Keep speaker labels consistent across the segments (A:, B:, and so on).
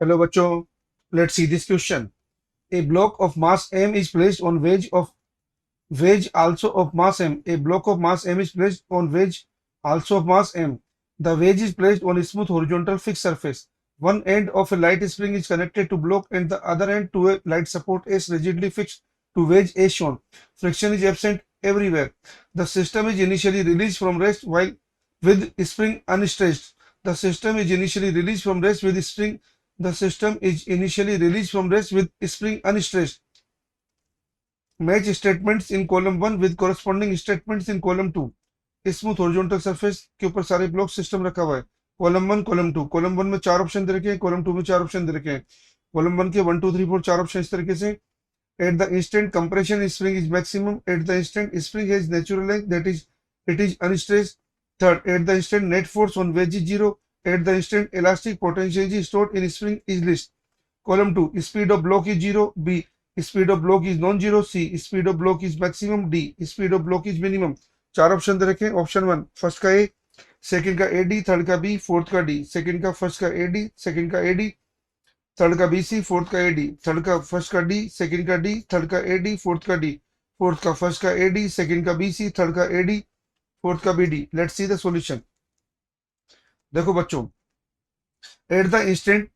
A: Hello बच्चों, let's see this question. A block of mass m is placed on wedge also of mass m. A block of mass m is placed on wedge also of mass m. The wedge is placed on a smooth horizontal fixed surface. One end of a light spring is connected to block and the other end to a light support S rigidly fixed to wedge as shown. Friction is absent everywhere. The system is initially released from rest while with spring unstressed. The system is initially released from rest with spring. The system is initially released from rest with spring unstressed. Match statements in column 1 with corresponding statements in column 2। Smooth horizontal surface के ऊपर सारे block system रखा हुआ है। Column 1 column 2, column 1 में 4 option दे रखे हैं, column 2 में 4 ऑप्शन दे रखे हैं। कॉलम 1 के 1 2 3 4 4 ऑप्शन इस तरीके से। At the instant compression spring is maximum, at the instant spring has natural length that is it is unstressed. Third, at the instant net force on wedge is zero, at the instant elastic potential is stored in spring is least. Column 2, speed of block is zero, B speed of block is non zero, C speed of block is maximum, D speed of block is minimum. चार option दे रखे हैं। Option 1 first का ए, second का A D, third का B, fourth का D. Second का first का A D, second का ए डी, थर्ड का बी सी, फोर्थ का ए डी। थर्ड का फर्स्ट का डी, सेकंड का डी, थर्ड का ए डी, फोर्थ का डी। फोर्थ का फर्स्ट का ए डी, सेकंड का बी सी, थर्ड का ए डी, फोर्थ का B D. Let's see the solution. देखो बच्चों, eight the instant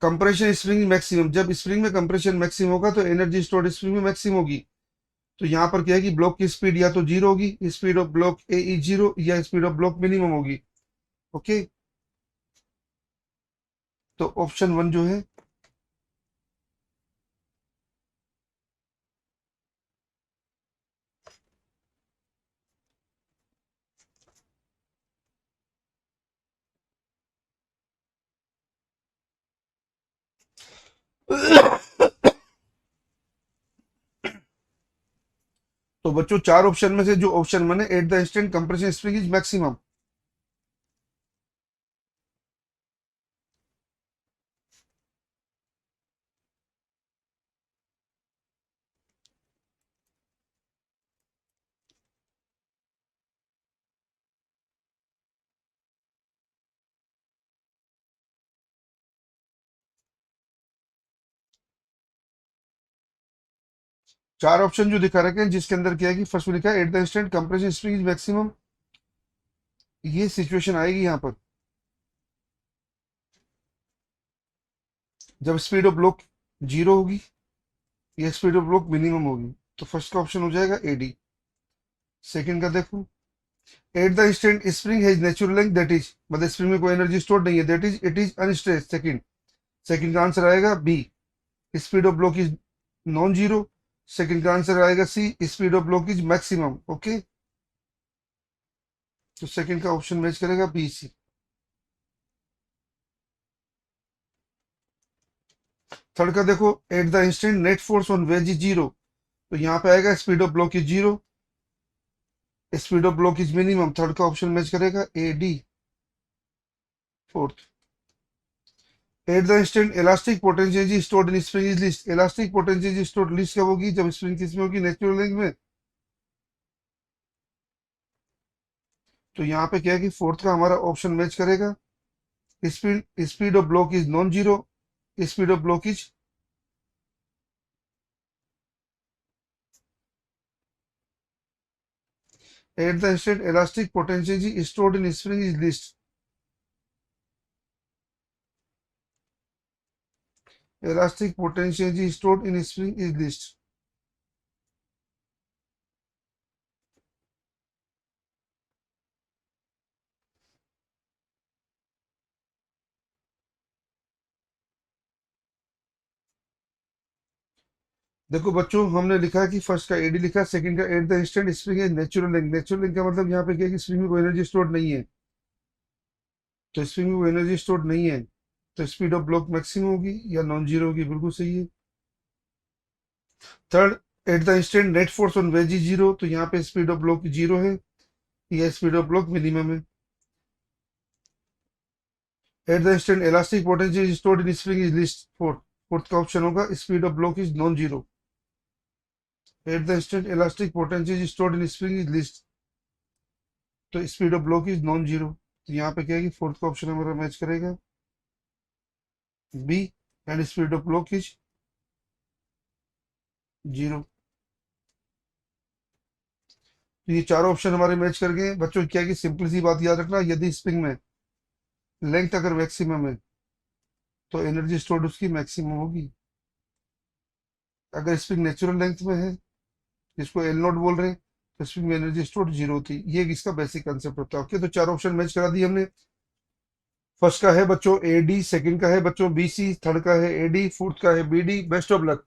A: compression spring maximum, जब स्प्रिंग में कंप्रेशन मैक्सिमम होगा तो एनर्जी स्टोर्ड स्प्रिंग में मैक्सिमम होगी। तो यहाँ पर क्या है कि ब्लॉक की स्पीड या तो जीरो होगी, speed of block A is zero, या स्पीड ऑफ ब्लॉक मिनिमम होगी। ओके, तो ऑप्शन 1 जो है तो बच्चों चार ऑप्शन में से जो ऑप्शन 1 है, at the instant compression spring is maximum. चार ऑप्शन जो दिखा रखे हैं, जिसके अंदर क्या है कि फर्स्ट में लिखा है at the instant compression spring is maximum, ये सिचुएशन आएगी यहाँ पर जब स्पीड ऑफ ब्लॉक जीरो होगी या स्पीड ऑफ ब्लॉक मिनिमम होगी। तो फर्स्ट का ऑप्शन हो जाएगा एडी। सेकंड का देखो, at the instant spring has natural length that is, मतलब स्प्रिंग में कोई एनर्जी स्टोर नहीं है, that is it is unstressed. Second, second का आंसर आएगा B, speed of block is non zero. Second का आंसर आएगा C, speed of block is maximum. Okay, तो सेकंड का ऑप्शन मैच करेगा बी सी। थर्ड का देखो, at the instant net force on wedge is zero, तो यहाँ पे आएगा speed of block is zero, speed of block is minimum. Third का ऑप्शन मैच करेगा A D. Fourth, eight the instant elastic potential is stored in spring is list, elastic potential is stored list कब होगी, जब spring किसमें होगी, natural length में। तो यहाँ पे क्या है कि फोर्थ का हमारा ऑप्शन मैच करेगा। Speed speed of block is non zero, speed of block is eight the instant elastic potential is stored in spring is list, elastic potential is stored in spring is list। देखो बच्चों, हमने लिखा है कि first का AD लिखा, second का eight the instant spring है नेचुरल लेंथ। नेचुरल लेंथ का मतलब यहाँ पे क्या है कि स्प्रिंग में कोई एनर्जी स्टोर नहीं है, तो स्प्रिंग में कोई एनर्जी स्टोर नहीं है, तो स्पीड ऑफ ब्लॉक मैक्सिमम होगी या नॉन जीरो होगी, बिल्कुल सही है। Third, at the instant net force on wedge is zero, तो यहाँ पे स्पीड ऑफ ब्लॉक जीरो है या स्पीड ऑफ ब्लॉक मिनिमम है। At the instant elastic potential is stored in spring is least. Fourth, fourth का option होगा speed of block is non zero, at the instant elastic potential is stored in spring is least, तो speed of block is non zero. तो यहाँ पे क्या है कि fourth का ऑप्शन हमारा मैच करेगा B, and speed of block is 0। तो ये चारों ऑप्शन हमारे मैच कर गए बच्चों। क्या कि सिंपल सी बात याद रखना, यदि स्प्रिंग में लेंथ अगर मैक्सिमम है तो एनर्जी स्टोर्ड उसकी मैक्सिमम होगी। अगर स्प्रिंग नेचुरल लेंथ में है, जिसको एल नॉट बोल रहे हैं, तो स्प्रिंग में एनर्जी स्टोर्ड 0 होती। ये इसका बेसिक कंसेप्ट होता है। ओके, तो चार ऑप्शन मैच करा दिए हमने। फर्स्ट का है बच्चों ए डी, सेकंड का है बच्चों बी सी, थर्ड का है ए डी, फोर्थ का है B D. Best of luck.